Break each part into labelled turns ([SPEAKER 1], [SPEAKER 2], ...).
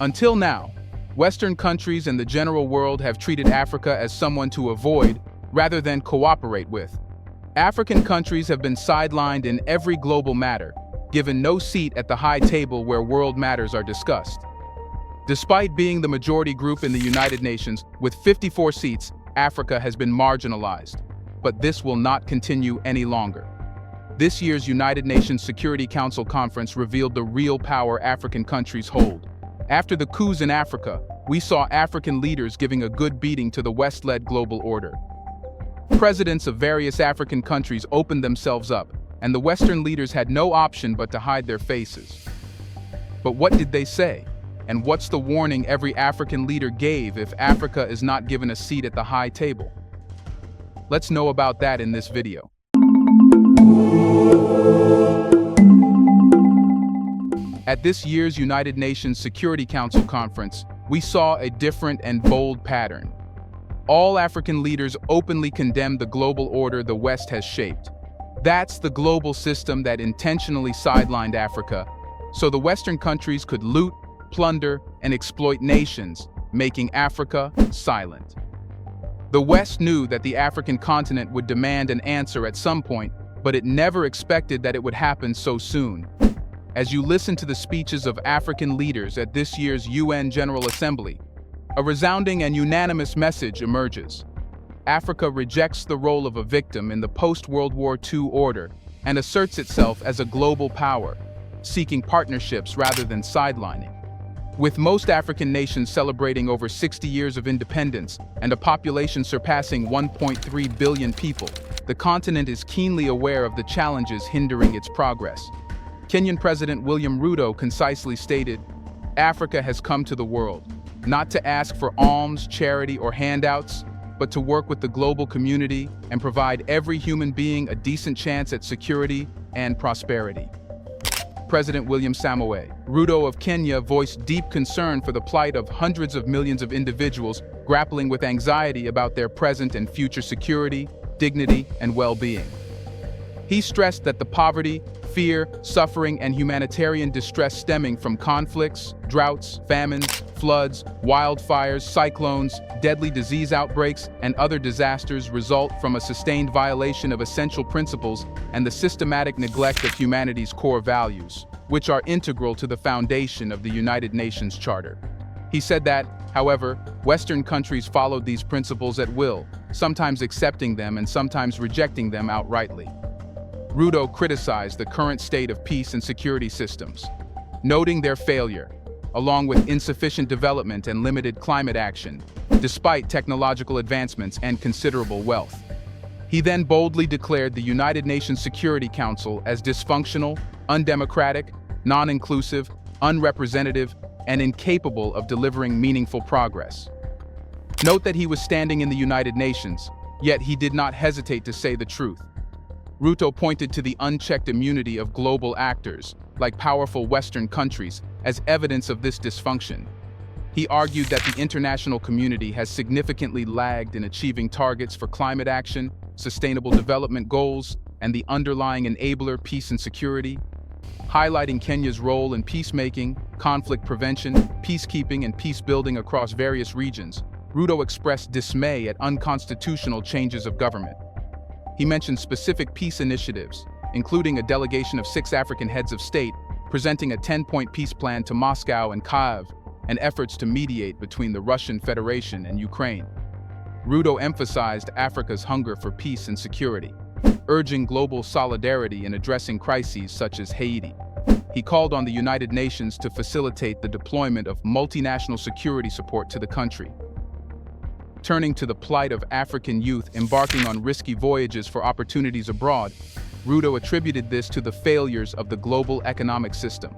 [SPEAKER 1] Until now, Western countries and the general world have treated Africa as someone to avoid rather than cooperate with. African countries have been sidelined in every global matter, given no seat at the high table where world matters are discussed. Despite being the majority group in the United Nations, with 54 seats, Africa has been marginalized. But this will not continue any longer. This year's United Nations Security Council conference revealed the real power African countries hold. After the coups in Africa, we saw African leaders giving a good beating to the West-led global order. Presidents of various African countries opened themselves up, and the Western leaders had no option but to hide their faces. But what did they say? And what's the warning every African leader gave if Africa is not given a seat at the high table? Let's know about that in this video. At this year's United Nations Security Council conference, we saw a different and bold pattern. All African leaders openly condemned the global order the West has shaped. That's the global system that intentionally sidelined Africa, so the Western countries could loot, plunder, and exploit nations, making Africa silent. The West knew that the African continent would demand an answer at some point, but it never expected that it would happen so soon. As you listen to the speeches of African leaders at this year's UN General Assembly, a resounding and unanimous message emerges. Africa rejects the role of a victim in the post-World War II order and asserts itself as a global power, seeking partnerships rather than sidelining. With most African nations celebrating over 60 years of independence and a population surpassing 1.3 billion people, the continent is keenly aware of the challenges hindering its progress. Kenyan President William Ruto concisely stated, "Africa has come to the world, not to ask for alms, charity, or handouts, but to work with the global community and provide every human being a decent chance at security and prosperity." President William Samoei Ruto of Kenya voiced deep concern for the plight of hundreds of millions of individuals grappling with anxiety about their present and future security, dignity, and well-being. He stressed that the poverty, fear, suffering, and humanitarian distress stemming from conflicts, droughts, famines, floods, wildfires, cyclones, deadly disease outbreaks, and other disasters result from a sustained violation of essential principles and the systematic neglect of humanity's core values, which are integral to the foundation of the United Nations Charter. He said that, however, Western countries followed these principles at will, sometimes accepting them and sometimes rejecting them outrightly. Ruto criticized the current state of peace and security systems, noting their failure, along with insufficient development and limited climate action, despite technological advancements and considerable wealth. He then boldly declared the United Nations Security Council as dysfunctional, undemocratic, non-inclusive, unrepresentative, and incapable of delivering meaningful progress. Note that he was standing in the United Nations, yet he did not hesitate to say the truth. Ruto pointed to the unchecked immunity of global actors, like powerful Western countries, as evidence of this dysfunction. He argued that the international community has significantly lagged in achieving targets for climate action, sustainable development goals, and the underlying enabler peace and security. Highlighting Kenya's role in peacemaking, conflict prevention, peacekeeping, and peace-building across various regions, Ruto expressed dismay at unconstitutional changes of government. He mentioned specific peace initiatives, including a delegation of 6 African heads of state presenting a 10-point peace plan to Moscow and Kyiv, and efforts to mediate between the Russian Federation and Ukraine. Ruto emphasized Africa's hunger for peace and security, urging global solidarity in addressing crises such as Haiti. He called on the United Nations to facilitate the deployment of multinational security support to the country. Turning to the plight of African youth embarking on risky voyages for opportunities abroad, Ruto attributed this to the failures of the global economic system.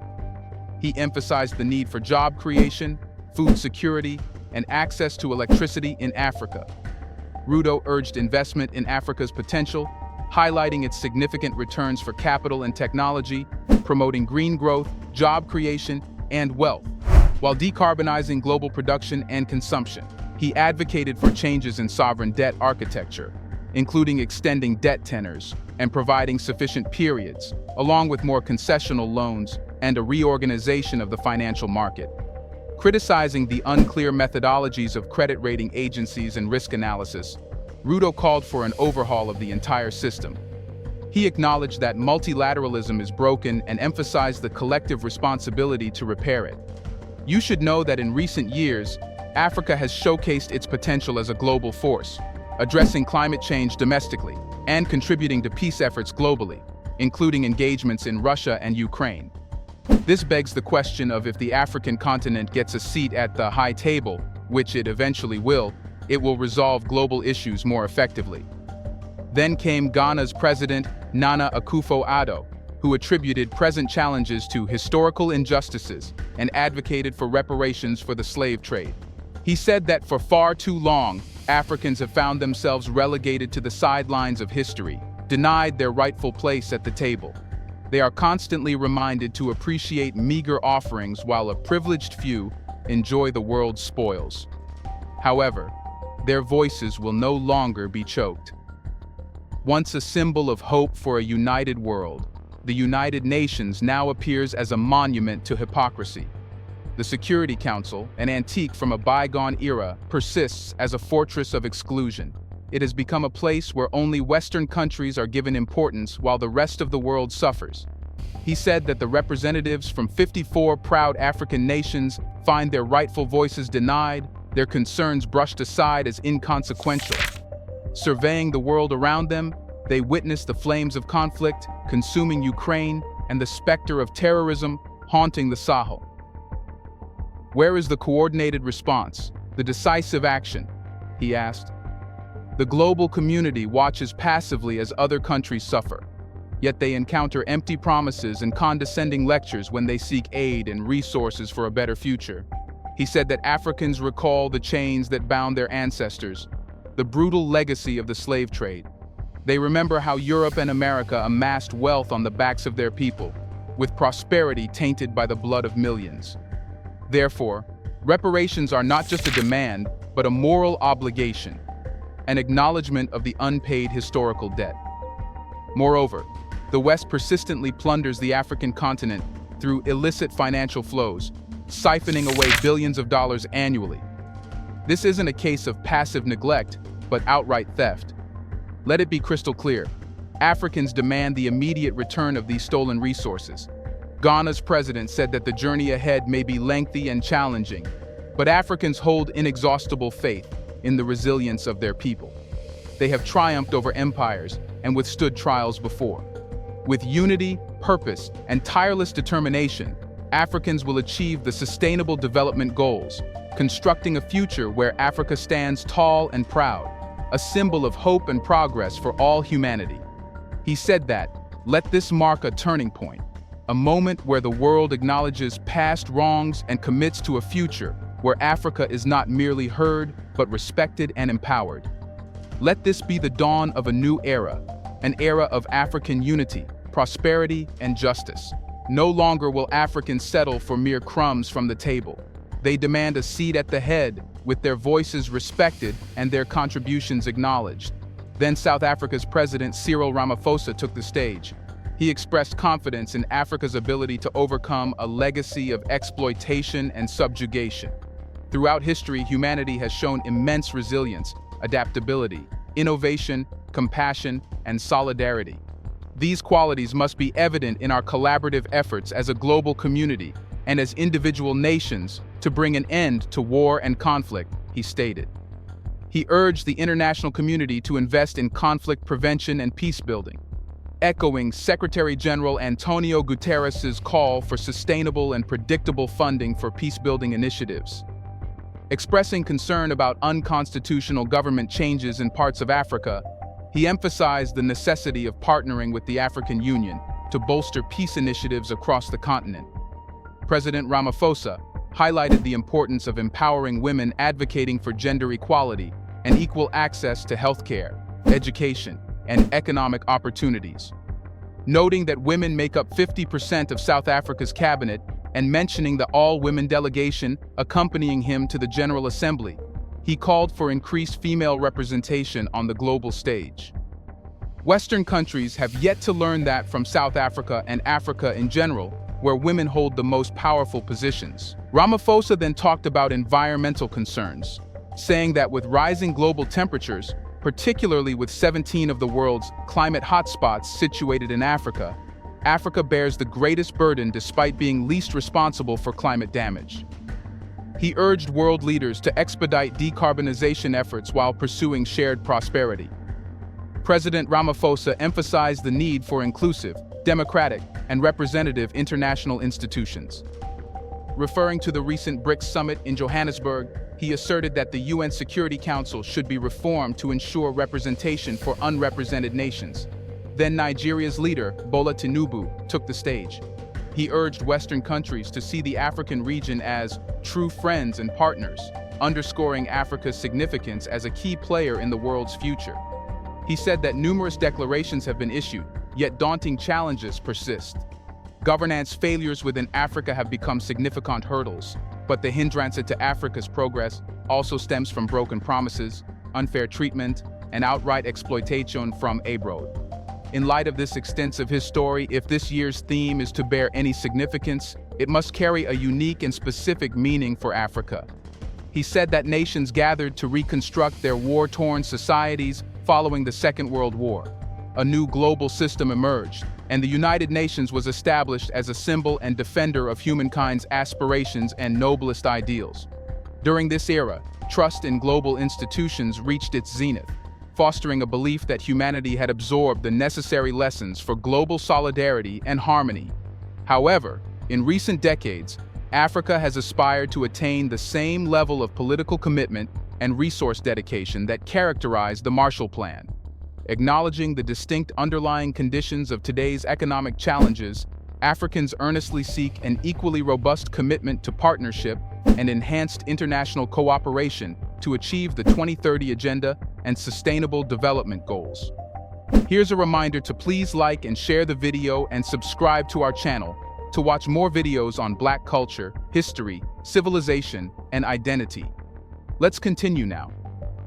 [SPEAKER 1] He emphasized the need for job creation, food security, and access to electricity in Africa. Ruto urged investment in Africa's potential, highlighting its significant returns for capital and technology, promoting green growth, job creation, and wealth, while decarbonizing global production and consumption. He advocated for changes in sovereign debt architecture, including extending debt tenors and providing sufficient periods, along with more concessional loans and a reorganization of the financial market. Criticizing the unclear methodologies of credit rating agencies and risk analysis, Ruto called for an overhaul of the entire system. He acknowledged that multilateralism is broken and emphasized the collective responsibility to repair it. You should know that in recent years, Africa has showcased its potential as a global force, addressing climate change domestically and contributing to peace efforts globally, including engagements in Russia and Ukraine. This begs the question of if the African continent gets a seat at the high table, which it eventually will, it will resolve global issues more effectively. Then came Ghana's President Nana Akufo-Addo, who attributed present challenges to historical injustices and advocated for reparations for the slave trade. He said that for far too long, Africans have found themselves relegated to the sidelines of history, denied their rightful place at the table. They are constantly reminded to appreciate meager offerings while a privileged few enjoy the world's spoils. However, their voices will no longer be choked. Once a symbol of hope for a united world, the United Nations now appears as a monument to hypocrisy. The Security Council, an antique from a bygone era, persists as a fortress of exclusion. It has become a place where only Western countries are given importance while the rest of the world suffers. He said that the representatives from 54 proud African nations find their rightful voices denied, their concerns brushed aside as inconsequential. Surveying the world around them, they witness the flames of conflict consuming Ukraine and the specter of terrorism haunting the Sahel. Where is the coordinated response, the decisive action? He asked. The global community watches passively as other countries suffer, yet they encounter empty promises and condescending lectures when they seek aid and resources for a better future. He said that Africans recall the chains that bound their ancestors, the brutal legacy of the slave trade. They remember how Europe and America amassed wealth on the backs of their people, with prosperity tainted by the blood of millions. Therefore, reparations are not just a demand, but a moral obligation, an acknowledgement of the unpaid historical debt. Moreover, the West persistently plunders the African continent through illicit financial flows, siphoning away billions of dollars annually. This isn't a case of passive neglect, but outright theft. Let it be crystal clear. Africans demand the immediate return of these stolen resources. Ghana's president said that the journey ahead may be lengthy and challenging, but Africans hold inexhaustible faith in the resilience of their people. They have triumphed over empires and withstood trials before. With unity, purpose, and tireless determination, Africans will achieve the Sustainable Development Goals, constructing a future where Africa stands tall and proud, a symbol of hope and progress for all humanity. He said that, let this mark a turning point, a moment where the world acknowledges past wrongs and commits to a future where Africa is not merely heard, but respected and empowered. Let this be the dawn of a new era, an era of African unity, prosperity, and justice. No longer will Africans settle for mere crumbs from the table. They demand a seat at the head, with their voices respected and their contributions acknowledged. Then South Africa's President Cyril Ramaphosa took the stage. He expressed confidence in Africa's ability to overcome a legacy of exploitation and subjugation. Throughout history, humanity has shown immense resilience, adaptability, innovation, compassion, and solidarity. These qualities must be evident in our collaborative efforts as a global community and as individual nations to bring an end to war and conflict, he stated. He urged the international community to invest in conflict prevention and peace building, echoing Secretary General Antonio Guterres' call for sustainable and predictable funding for peace-building initiatives. Expressing concern about unconstitutional government changes in parts of Africa, he emphasized the necessity of partnering with the African Union to bolster peace initiatives across the continent. President Ramaphosa highlighted the importance of empowering women advocating for gender equality and equal access to healthcare, education, and economic opportunities. Noting that women make up 50% of South Africa's cabinet and mentioning the all-women delegation accompanying him to the General Assembly, he called for increased female representation on the global stage. Western countries have yet to learn that from South Africa and Africa in general, where women hold the most powerful positions. Ramaphosa then talked about environmental concerns, saying that with rising global temperatures, particularly with 17 of the world's climate hotspots situated in Africa, Africa bears the greatest burden despite being least responsible for climate damage. He urged world leaders to expedite decarbonization efforts while pursuing shared prosperity. President Ramaphosa emphasized the need for inclusive, democratic, and representative international institutions. Referring to the recent BRICS summit in Johannesburg, he asserted that the UN Security Council should be reformed to ensure representation for unrepresented nations. Then Nigeria's leader, Bola Tinubu, took the stage. He urged Western countries to see the African region as true friends and partners, underscoring Africa's significance as a key player in the world's future. He said that numerous declarations have been issued, yet daunting challenges persist. Governance failures within Africa have become significant hurdles, but the hindrance to Africa's progress also stems from broken promises, unfair treatment, and outright exploitation from abroad. In light of this extensive history, if this year's theme is to bear any significance, it must carry a unique and specific meaning for Africa. He said that nations gathered to reconstruct their war-torn societies following the Second World War. A new global system emerged, and the United Nations was established as a symbol and defender of humankind's aspirations and noblest ideals. During this era, trust in global institutions reached its zenith, fostering a belief that humanity had absorbed the necessary lessons for global solidarity and harmony. However, in recent decades, Africa has aspired to attain the same level of political commitment and resource dedication that characterized the Marshall Plan. Acknowledging the distinct underlying conditions of today's economic challenges, Africans earnestly seek an equally robust commitment to partnership and enhanced international cooperation to achieve the 2030 Agenda and Sustainable Development Goals. Here's a reminder to please like and share the video and subscribe to our channel to watch more videos on Black culture, history, civilization, and identity. Let's continue now.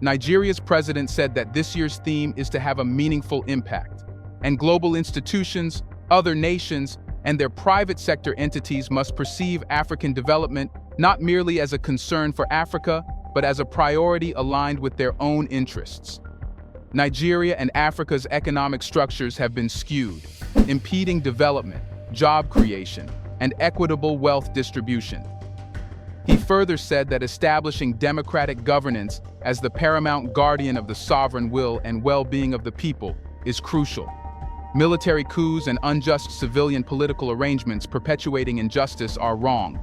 [SPEAKER 1] Nigeria's president said that this year's theme is to have a meaningful impact, and global institutions, other nations, and their private sector entities must perceive African development not merely as a concern for Africa, but as a priority aligned with their own interests. Nigeria and Africa's economic structures have been skewed, impeding development, job creation, and equitable wealth distribution. He further said that establishing democratic governance as the paramount guardian of the sovereign will and well-being of the people is crucial. Military coups and unjust civilian political arrangements perpetuating injustice are wrong.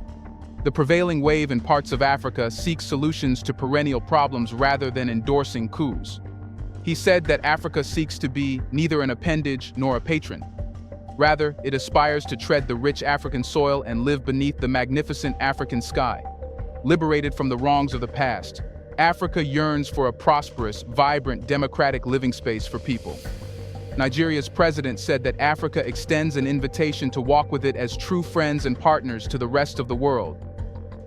[SPEAKER 1] The prevailing wave in parts of Africa seeks solutions to perennial problems rather than endorsing coups. He said that Africa seeks to be neither an appendage nor a patron. Rather, it aspires to tread the rich African soil and live beneath the magnificent African sky. Liberated from the wrongs of the past, Africa yearns for a prosperous, vibrant, democratic living space for people. Nigeria's president said that Africa extends an invitation to walk with it as true friends and partners to the rest of the world.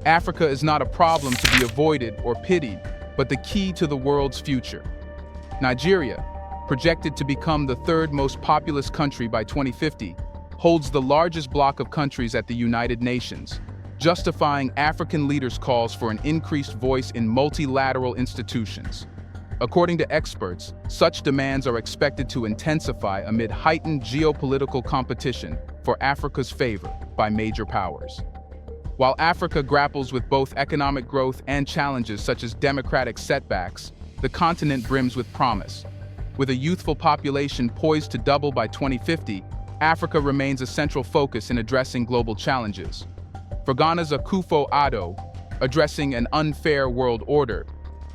[SPEAKER 1] Africa is not a problem to be avoided or pitied, but the key to the world's future. Nigeria, projected to become the third most populous country by 2050, holds the largest block of countries at the United Nations, justifying African leaders' calls for an increased voice in multilateral institutions. According to experts, such demands are expected to intensify amid heightened geopolitical competition for Africa's favor by major powers. While Africa grapples with both economic growth and challenges such as democratic setbacks, the continent brims with promise. With a youthful population poised to double by 2050, Africa remains a central focus in addressing global challenges. For Ghana's Akufo-Addo, addressing an unfair world order,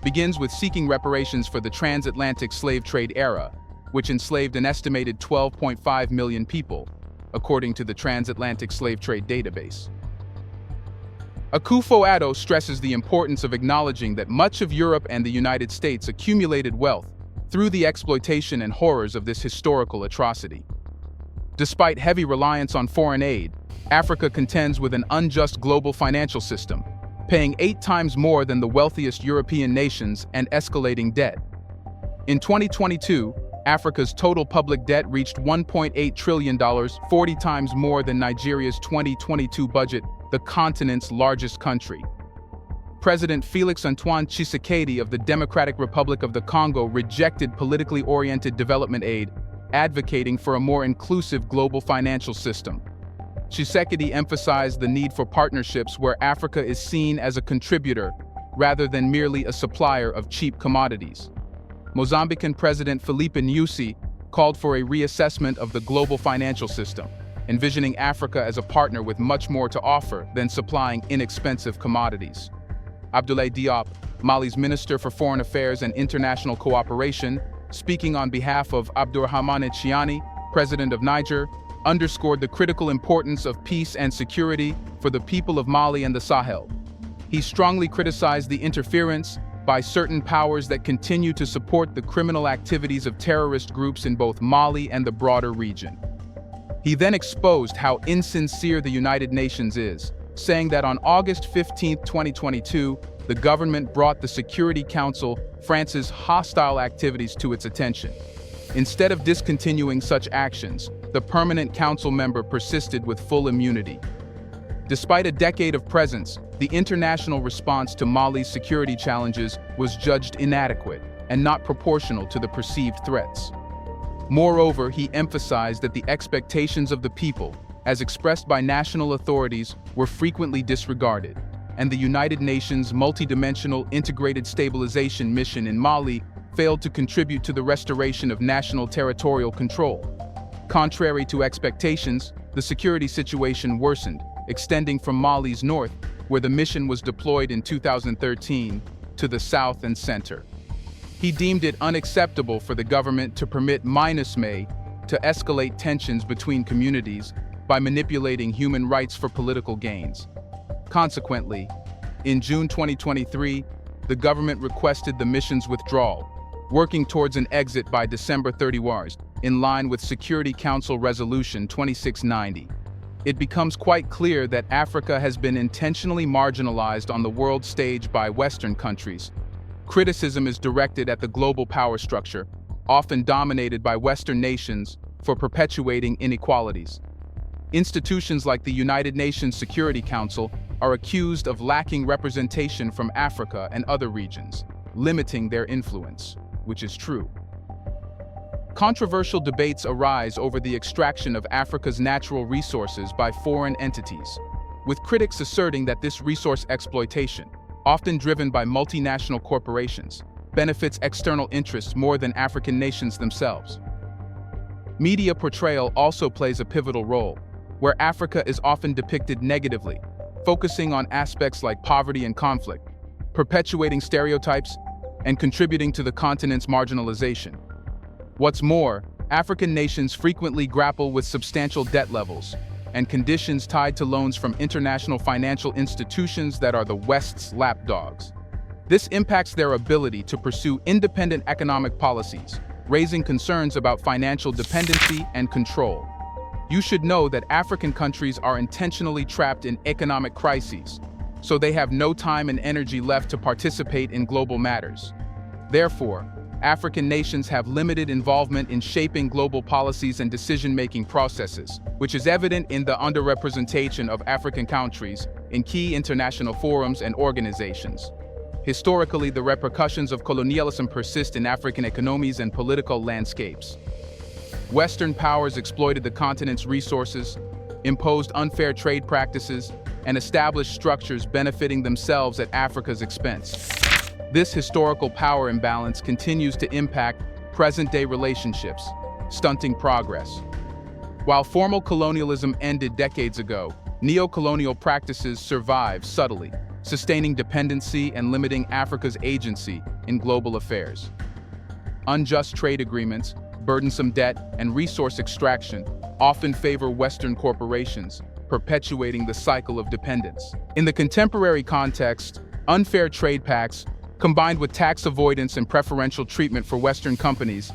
[SPEAKER 1] begins with seeking reparations for the transatlantic slave trade era, which enslaved an estimated 12.5 million people, according to the Transatlantic Slave Trade Database. Akufo-Addo stresses the importance of acknowledging that much of Europe and the United States accumulated wealth through the exploitation and horrors of this historical atrocity. Despite heavy reliance on foreign aid, Africa contends with an unjust global financial system, paying 8 times more than the wealthiest European nations and escalating debt. In 2022, Africa's total public debt reached $1.8 trillion, 40 times more than Nigeria's 2022 budget, the continent's largest country. President Félix Antoine Tshisekedi of the Democratic Republic of the Congo rejected politically oriented development aid, advocating for a more inclusive global financial system. Tshisekedi emphasized the need for partnerships where Africa is seen as a contributor rather than merely a supplier of cheap commodities. Mozambican President Filipe Nyusi called for a reassessment of the global financial system, envisioning Africa as a partner with much more to offer than supplying inexpensive commodities. Abdoulaye Diop, Mali's Minister for Foreign Affairs and International Cooperation, speaking on behalf of Abdourahmane Tiani, President of Niger, underscored the critical importance of peace and security for the people of Mali and the Sahel. He strongly criticized the interference by certain powers that continue to support the criminal activities of terrorist groups in both Mali and the broader region. He then exposed how insincere the United Nations is, saying that on August 15, 2022, the government brought the Security Council France's hostile activities to its attention. Instead of discontinuing such actions, the permanent council member persisted with full immunity. Despite a decade of presence, the international response to Mali's security challenges was judged inadequate and not proportional to the perceived threats. Moreover, he emphasized that the expectations of the people, as expressed by national authorities, were frequently disregarded, and the United Nations multidimensional integrated stabilization mission in Mali failed to contribute to the restoration of national territorial control. Contrary to expectations, the security situation worsened, extending from Mali's north, where the mission was deployed in 2013, to the south and center. He deemed it unacceptable for the government to permit MINUSMA to escalate tensions between communities by manipulating human rights for political gains. Consequently, in June 2023, the government requested the mission's withdrawal, working towards an exit by December 31, in line with Security Council Resolution 2690. It becomes quite clear that Africa has been intentionally marginalized on the world stage by Western countries. Criticism is directed at the global power structure, often dominated by Western nations, for perpetuating inequalities. Institutions like the United Nations Security Council are accused of lacking representation from Africa and other regions, limiting their influence, which is true. Controversial debates arise over the extraction of Africa's natural resources by foreign entities, with critics asserting that this resource exploitation, often driven by multinational corporations, benefits external interests more than African nations themselves. Media portrayal also plays a pivotal role, where Africa is often depicted negatively, focusing on aspects like poverty and conflict, perpetuating stereotypes, and contributing to the continent's marginalization. What's more, African nations frequently grapple with substantial debt levels and conditions tied to loans from international financial institutions that are the West's lapdogs. This impacts their ability to pursue independent economic policies, raising concerns about financial dependency and control. You should know that African countries are intentionally trapped in economic crises, so they have no time and energy left to participate in global matters. Therefore, African nations have limited involvement in shaping global policies and decision-making processes, which is evident in the underrepresentation of African countries in key international forums and organizations. Historically, the repercussions of colonialism persist in African economies and political landscapes. Western powers exploited the continent's resources, imposed unfair trade practices, and established structures benefiting themselves at Africa's expense. This historical power imbalance continues to impact present-day relationships, stunting progress. While formal colonialism ended decades ago, neo-colonial practices survive subtly, sustaining dependency and limiting Africa's agency in global affairs. Unjust trade agreements, burdensome debt, and resource extraction often favor Western corporations, perpetuating the cycle of dependence. In the contemporary context, unfair trade pacts, combined with tax avoidance and preferential treatment for Western companies,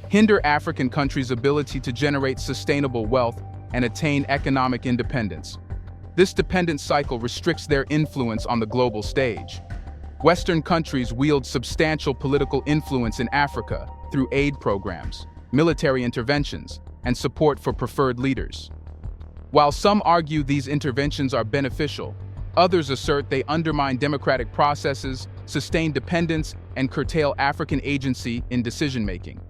[SPEAKER 1] hinder African countries' ability to generate sustainable wealth and attain economic independence. This dependent cycle restricts their influence on the global stage. Western countries wield substantial political influence in Africa through aid programs, military interventions, and support for preferred leaders. While some argue these interventions are beneficial, others assert they undermine democratic processes, sustain dependence, and curtail African agency in decision-making.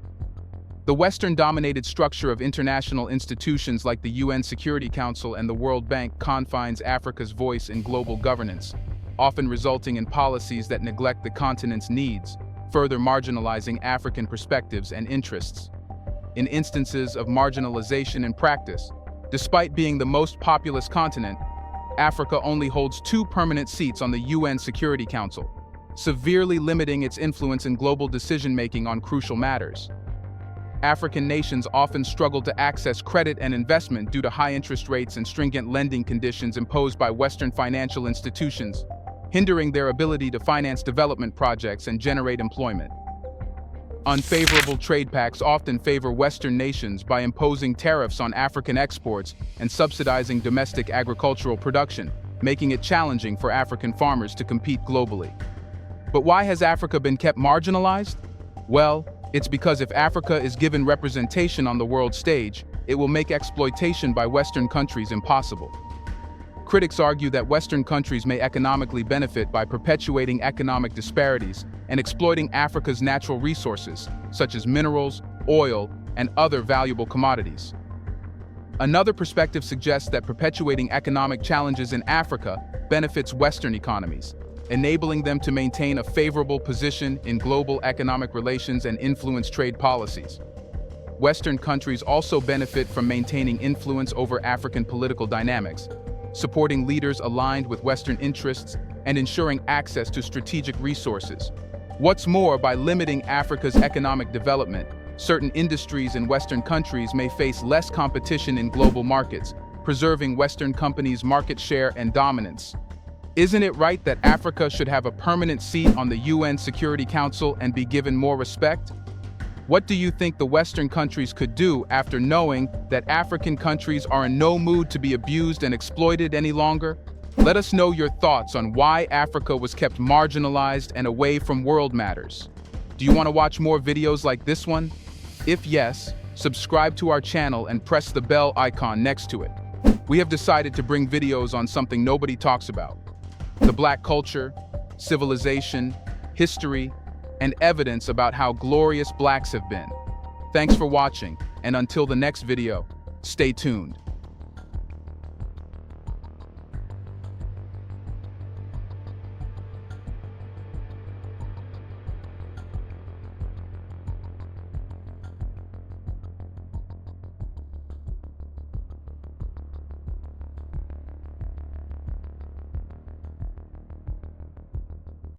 [SPEAKER 1] The Western-dominated structure of international institutions like the UN Security Council and the World Bank confines Africa's voice in global governance, often resulting in policies that neglect the continent's needs, further marginalizing African perspectives and interests. In instances of marginalization in practice, despite being the most populous continent, Africa only holds 2 permanent seats on the UN Security Council, severely limiting its influence in global decision-making on crucial matters. African nations often struggle to access credit and investment due to high interest rates and stringent lending conditions imposed by Western financial institutions, hindering their ability to finance development projects and generate employment. Unfavorable trade pacts often favor Western nations by imposing tariffs on African exports and subsidizing domestic agricultural production, making it challenging for African farmers to compete globally. But why has Africa been kept marginalized? Well, it's because if Africa is given representation on the world stage, it will make exploitation by Western countries impossible. Critics argue that Western countries may economically benefit by perpetuating economic disparities and exploiting Africa's natural resources, such as minerals, oil, and other valuable commodities. Another perspective suggests that perpetuating economic challenges in Africa benefits Western economies, enabling them to maintain a favorable position in global economic relations and influence trade policies. Western countries also benefit from maintaining influence over African political dynamics, supporting leaders aligned with Western interests and ensuring access to strategic resources. What's more, by limiting Africa's economic development, certain industries in Western countries may face less competition in global markets, preserving Western companies' market share and dominance. Isn't it right that Africa should have a permanent seat on the UN Security Council and be given more respect? What do you think the Western countries could do after knowing that African countries are in no mood to be abused and exploited any longer? Let us know your thoughts on why Africa was kept marginalized and away from world matters. Do you want to watch more videos like this one? If yes, subscribe to our channel and press the bell icon next to it. We have decided to bring videos on something nobody talks about: the Black culture, civilization, history, and evidence about how glorious Blacks have been. Thanks for watching, and until the next video, stay tuned.